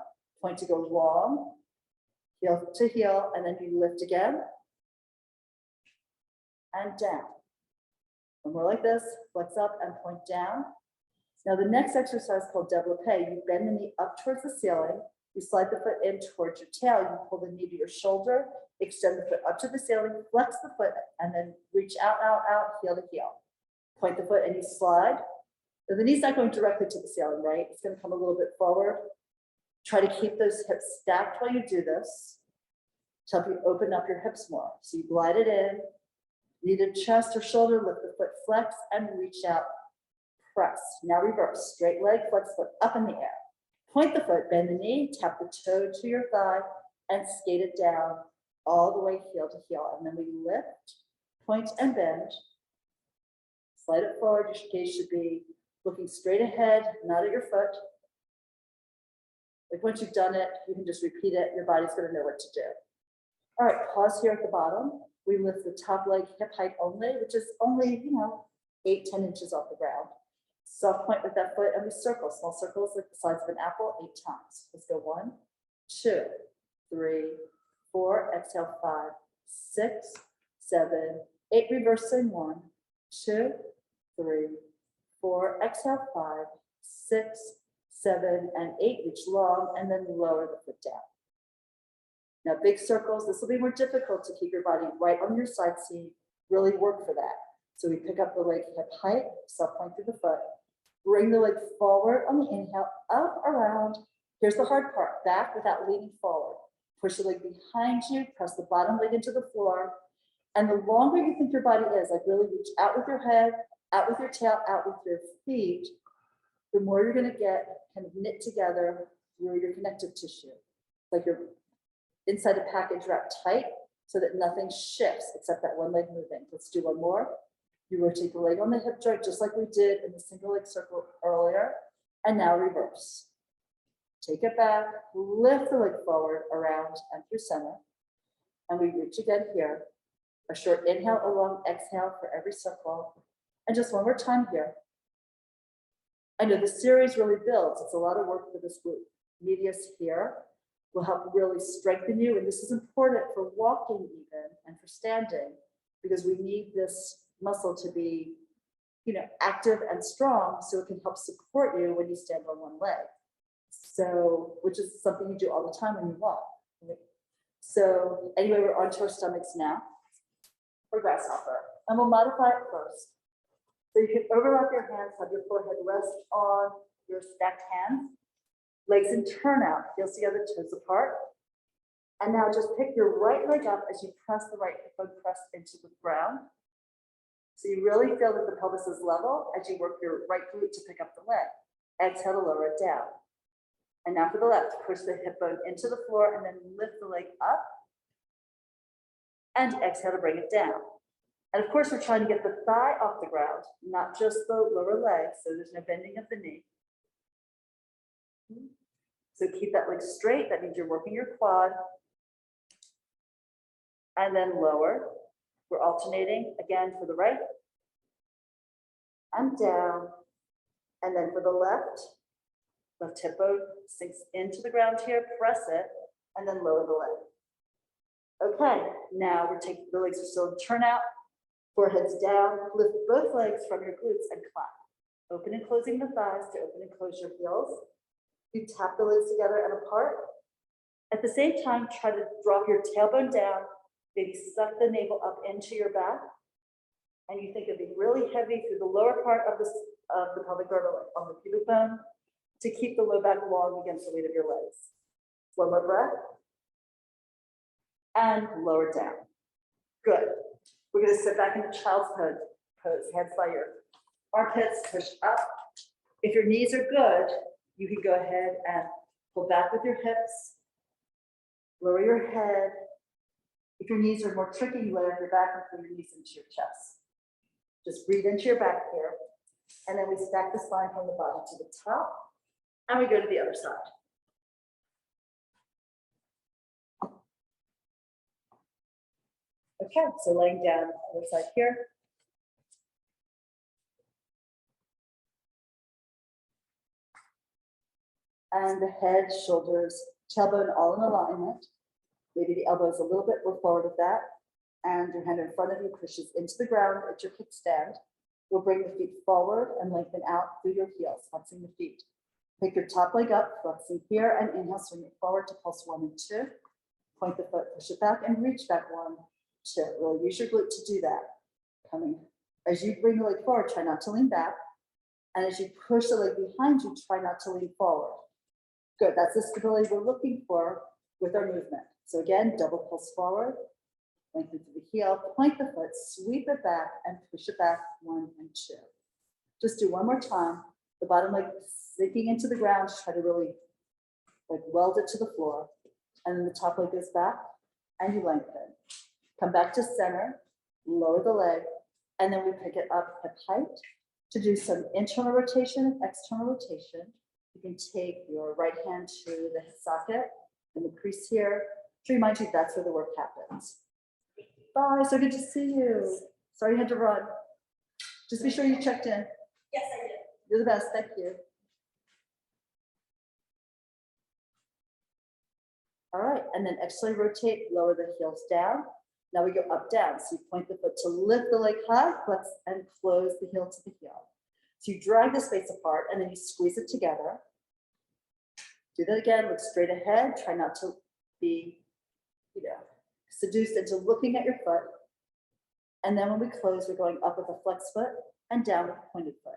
point to go long, heel to heel, and then you lift again and down. And more like this, flex up and point down. Now the next exercise called développé, you bend the knee up towards the ceiling, you slide the foot in towards your tail, you pull the knee to your shoulder, extend the foot up to the ceiling, flex the foot, and then reach out, out, out, heel to heel. Point the foot and you slide. So the knee's not going directly to the ceiling, right? It's going to come a little bit forward. Try to keep those hips stacked while you do this to help you open up your hips more. So you glide it in, knee to chest or shoulder, lift the foot, flex, and reach out, press. Now reverse, straight leg, flex foot up in the air. Point the foot, bend the knee, tap the toe to your thigh, and skate it down all the way heel to heel. And then we lift, point, and bend. Slide it forward. Your gaze should be looking straight ahead, not at your foot. Like once you've done it, you can just repeat it. Your body's going to know what to do. All right, pause here at the bottom. We lift the top leg hip height only, which is only, 8-10 inches off the ground. Soft point with that foot, and we circle, small circles like the size of an apple 8 times. Let's go 1, 2, 3, 4. Exhale 5, 6, 7, 8. Reversing 1, 2, 3, 4. Exhale 5, 6, 7, and 8. Reach long, and then lower the foot down. Now big circles. This will be more difficult to keep your body right on your side seam. Really work for that. So we pick up the leg hip height, soft point through the foot. Bring the leg forward on the inhale, up, around. Here's the hard part, back without leaning forward. Push the leg behind you, press the bottom leg into the floor. And the longer you think your body is, like really reach out with your head, out with your tail, out with your feet, the more you're gonna get kind of knit together through your connective tissue. Like you're inside a package wrapped tight so that nothing shifts except that one leg moving. Let's do one more. You rotate the leg on the hip joint just like we did in the single leg circle earlier. And now reverse. Take it back, lift the leg forward, around and through center. And we reach again here. A short inhale, a long exhale for every circle. And just one more time here. I know the series really builds. It's a lot of work for this group. Medius here will help really strengthen you. And this is important for walking even and for standing because we need this muscle to be, active and strong so it can help support you when you stand on one leg. So, which is something you do all the time when you walk. Right? So anyway, we're onto our stomachs now for grasshopper. And we'll modify it first. So you can overlap your hands, have your forehead rest on your stacked hands, legs in turnout, heels together, toes apart. And now just pick your right leg up as you press the right hip bone press into the ground. So you really feel that the pelvis is level as you work your right glute to pick up the leg. Exhale to lower it down. And now for the left, push the hip bone into the floor and then lift the leg up. And exhale to bring it down. And of course, we're trying to get the thigh off the ground, not just the lower leg, so there's no bending of the knee. So keep that leg straight. That means you're working your quad. And then lower. We're alternating again for the right. And down. And then for the left. Left hip bone sinks into the ground here. Press it. And then lower the leg. Okay. Now we're taking, the legs are still in turnout. Foreheads down. Lift both legs from your glutes and clap. Open and closing the thighs to open and close your heels. You tap the legs together and apart. At the same time, try to drop your tailbone down, maybe suck the navel up into your back. And you think of being really heavy through the lower part of the pelvic girdle on the pubic bone to keep the low back long against the weight of your legs. One more breath. And lower down. Good. We're going to sit back in the child's pose, hands by your armpits, push up. If your knees are good, you can go ahead and pull back with your hips, lower your head. If your knees are more tricky, you lay on your back and pull your knees into your chest. Just breathe into your back here. And then we stack the spine from the bottom to the top. And we go to the other side. Okay, so laying down on the other side here. And the head, shoulders, tailbone all in alignment. Maybe the elbows a little bit more forward of that. And your hand in front of you pushes into the ground at your kickstand. We'll bring the feet forward and lengthen out through your heels, flexing the feet. Pick your top leg up, flexing here, and inhale, swing it forward to pulse 1 and 2. point the foot, push it back and reach back 1, 2. Really use your glute to do that. Coming, as you bring the leg forward, try not to lean back. And as you push the leg behind you, try not to lean forward. Good, that's the stability we're looking for with our movement. So again, double pulse forward, lengthen through the heel, point the foot, sweep it back and push it back 1 and 2. Just do one more time. The bottom leg sinking into the ground, try to really like weld it to the floor. And then the top leg goes back and you lengthen. Come back to center, lower the leg, and then we pick it up hip height to do some internal rotation and external rotation. You can take your right hand to the hip socket and the crease here to remind you that's where the work happens. Bye, so good to see you. Sorry you had to run. Just be sure you checked in. Yes, I did. You're the best, thank you. All right, and then externally rotate, lower the heels down. Now we go up, down. So you point the foot to lift the leg high, flex, and close the heel to the heel. So you drag the space apart, and then you squeeze it together. Do that again, look straight ahead. Try not to be, seduced into looking at your foot. And then when we close, we're going up with a flex foot and down with a pointed foot.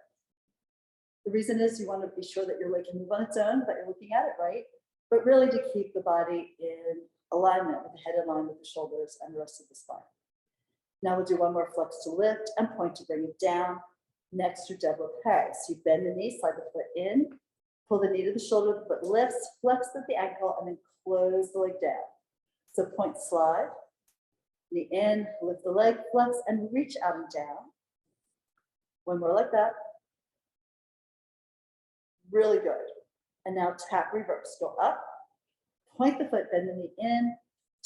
The reason is you want to be sure that your leg can move on its own, but you're looking at it, right? But really to keep the body in alignment with the head in line with the shoulders and the rest of the spine. Now we'll do one more flex to lift and point to bring it down. Next, your double peg. So you bend the knee, slide the foot in, pull the knee to the shoulder, the foot lifts, flex at the ankle, and then close the leg down. So point, slide, knee in, lift the leg, flex, and reach out and down. One more like that. Really good. And now tap reverse. Go up, point the foot, bend the knee in,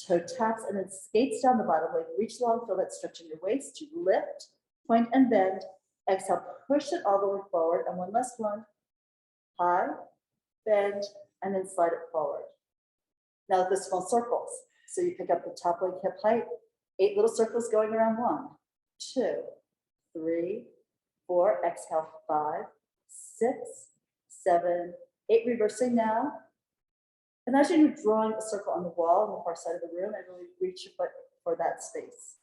toe taps, and then skates down the bottom leg. Reach long, feel that stretch in your waist. You lift, point, and bend. Exhale, push it all the way forward. And one last one. High, bend, and then slide it forward. Now the small circles. So you pick up the top leg hip height, 8 little circles going around. 1, 2, 3, 4. Exhale, 5, 6, 7, 8. Reversing now. Imagine you're drawing a circle on the wall on the far side of the room and really reach your foot for that space.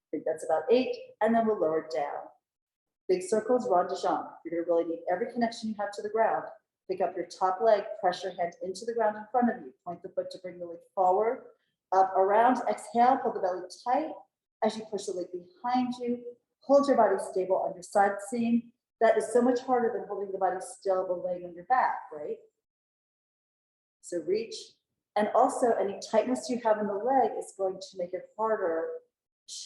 I think that's about 8, and then we'll lower it down. Big circles, rond de jambe. You're gonna really need every connection you have to the ground. Pick up your top leg, press your hand into the ground in front of you. Point the foot to bring the leg forward, up, around. Exhale, pull the belly tight as you push the leg behind you. Hold your body stable on your side seam. That is so much harder than holding the body still but laying on your back, right? So reach. And also any tightness you have in the leg is going to make it harder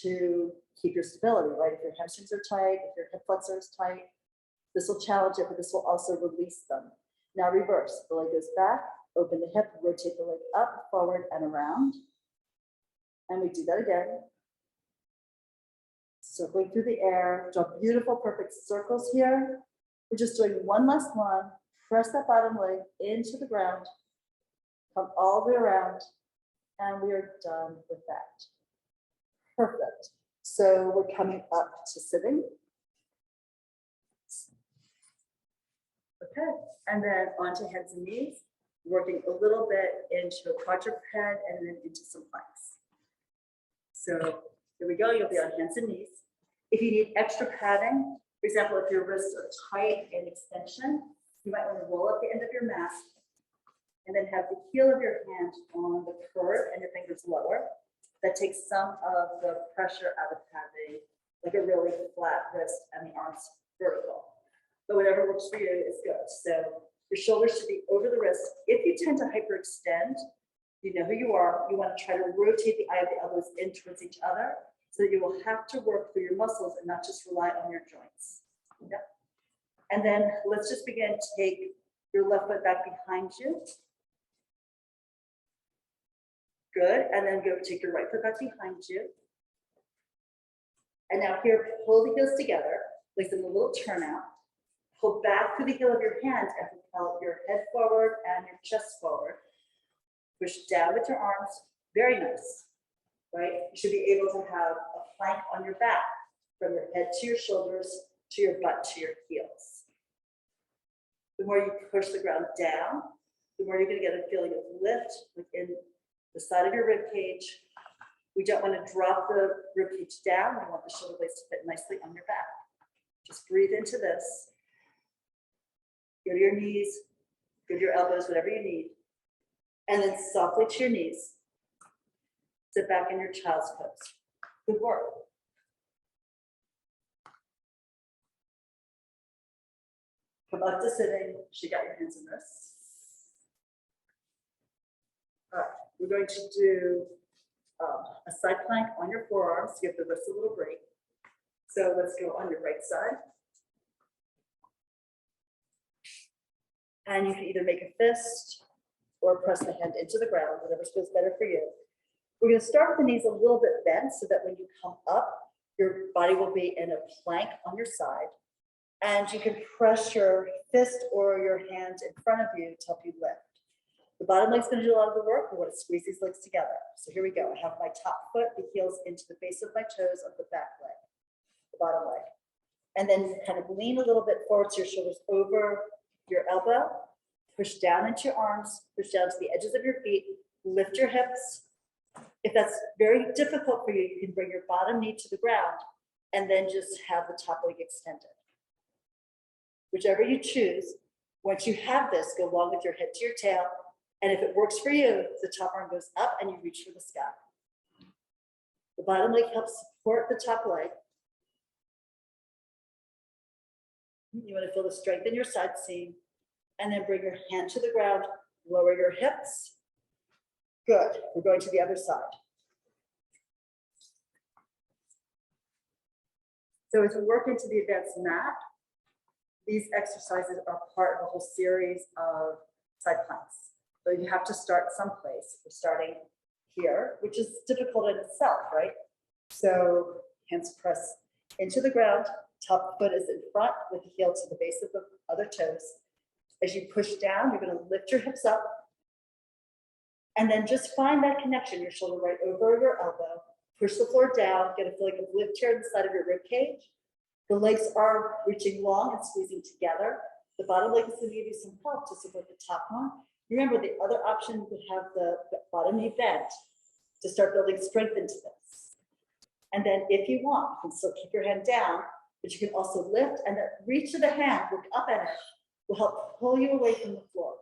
to keep your stability, right? If your hamstrings are tight, if your hip flexor is tight, this will challenge it, but this will also release them. Now reverse, the leg goes back, open the hip, rotate the leg up, forward, and around. And we do that again. Circling through the air, draw beautiful, perfect circles here. We're just doing one last one. Press that bottom leg into the ground, come all the way around, and we are done with that. Perfect. So we're coming up to sitting. Okay, and then onto hands and knees, working a little bit into a quadruped and then into some planks. So here we go, you'll be on hands and knees. If you need extra padding, for example, if your wrists are tight in extension, you might want to roll up the end of your mat and then have the heel of your hand on the curve and your fingers lower. That takes some of the pressure out of having like a really flat wrist and the arms vertical. But whatever works for you is good. So your shoulders should be over the wrist. If you tend to hyperextend, you know who you are. You want to try to rotate the eye of the elbows in towards each other so that you will have to work through your muscles and not just rely on your joints. Yep. And then let's just begin to take your left foot back behind you. Good. And then go take your right foot back behind you. And now here, pull the heels together, like in a little turnout. Pull back through the heel of your hand and propel your head forward and your chest forward. Push down with your arms. Very nice, right? You should be able to have a plank on your back from your head to your shoulders, to your butt, to your heels. The more you push the ground down, the more you're going to get a feeling of lift within the side of your rib cage. We don't want to drop the rib cage down. We want the shoulder blades to fit nicely on your back. Just breathe into this. Go to your knees, go to your elbows, whatever you need. And then softly to your knees. Sit back in your child's pose. Good work. Come up to sitting. Shake out your hands and wrists. All right, we're going to do a side plank on your forearms to give the wrist a little break. So let's go on your right side. And you can either make a fist or press the hand into the ground, whatever feels better for you. We're going to start with the knees a little bit bent so that when you come up, your body will be in a plank on your side. And you can press your fist or your hand in front of you to help you lift. The bottom leg's going to do a lot of the work. We want to squeeze these legs together. So here we go. I have my top foot, the heels into the base of my toes of the back leg, the bottom leg. And then you kind of lean a little bit forward so your shoulders over your elbow. Push down into your arms, push down to the edges of your feet, lift your hips. If that's very difficult for you, you can bring your bottom knee to the ground and then just have the top leg extended. Whichever you choose, once you have this, go along with your head to your tail. And if it works for you, the top arm goes up and you reach for the sky. The bottom leg helps support the top leg. You want to feel the strength in your side seam. And then bring your hand to the ground, lower your hips. Good. We're going to the other side. So as we work into the advanced mat, these exercises are part of a whole series of side planks. So you have to start someplace. We're starting here, which is difficult in itself, right? So hands press into the ground. Top foot is in front with the heel to the base of the other toes. As you push down, you're going to lift your hips up. And then just find that connection, your shoulder right over your elbow. Push the floor down, get a feeling of lift here on the side of your rib cage. The legs are reaching long and squeezing together. The bottom leg is going to give you some help to support the top one. Remember, the other option would have the bottom knee bent to start building strength into this. And then if you want, you can still keep your hand down, but you can also lift and that reach of the hand, look up at it, will help pull you away from the floor.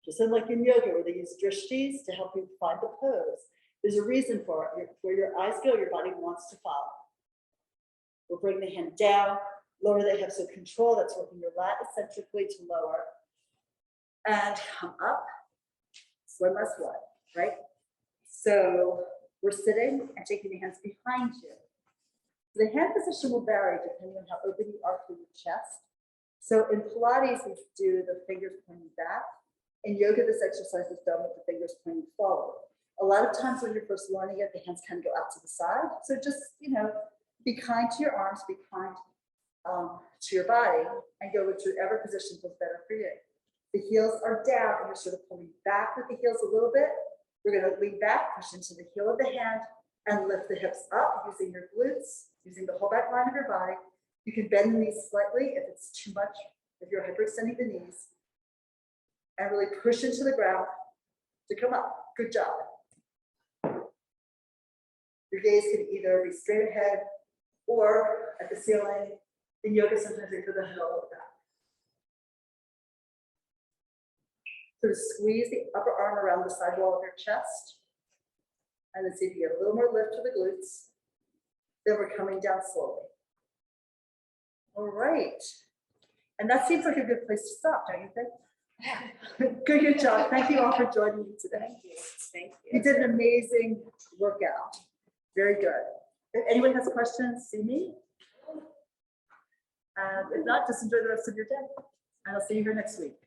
Just like in yoga where they use drishtis to help you find the pose. There's a reason for it. Where your eyes go, your body wants to follow. We'll bring the hand down, lower the hips with control. That's working your lat eccentrically to lower. And come up, swim less one, right? So we're sitting and taking the hands behind you. The hand position will vary depending on how open you are through your chest. So in Pilates, we do the fingers pointing back. In yoga, this exercise is done with the fingers pointing forward. A lot of times when you're first learning it, the hands kind of go out to the side. So just, be kind to your arms, be kind to your body, and go into whatever position feels better for you. The heels are down, and you're sort of pulling back with the heels a little bit. We're going to lean back, push into the heel of the hand, and lift the hips up using your glutes, using the whole back line of your body. You can bend the knees slightly if it's too much, if you're hyperextending the knees, and really push into the ground to come up. Good job. Your gaze can either be straight ahead or at the ceiling. In yoga, sometimes they put the head all back. So squeeze the upper arm around the side wall of your chest. And then see if you get a little more lift to the glutes. Then we're coming down slowly. All right. And that seems like a good place to stop, don't you think? Good job. Thank you all for joining me today. Thank you. Thank you. You did an amazing workout. Very good. If anyone has questions, see me. And if not, just enjoy the rest of your day. And I'll see you here next week.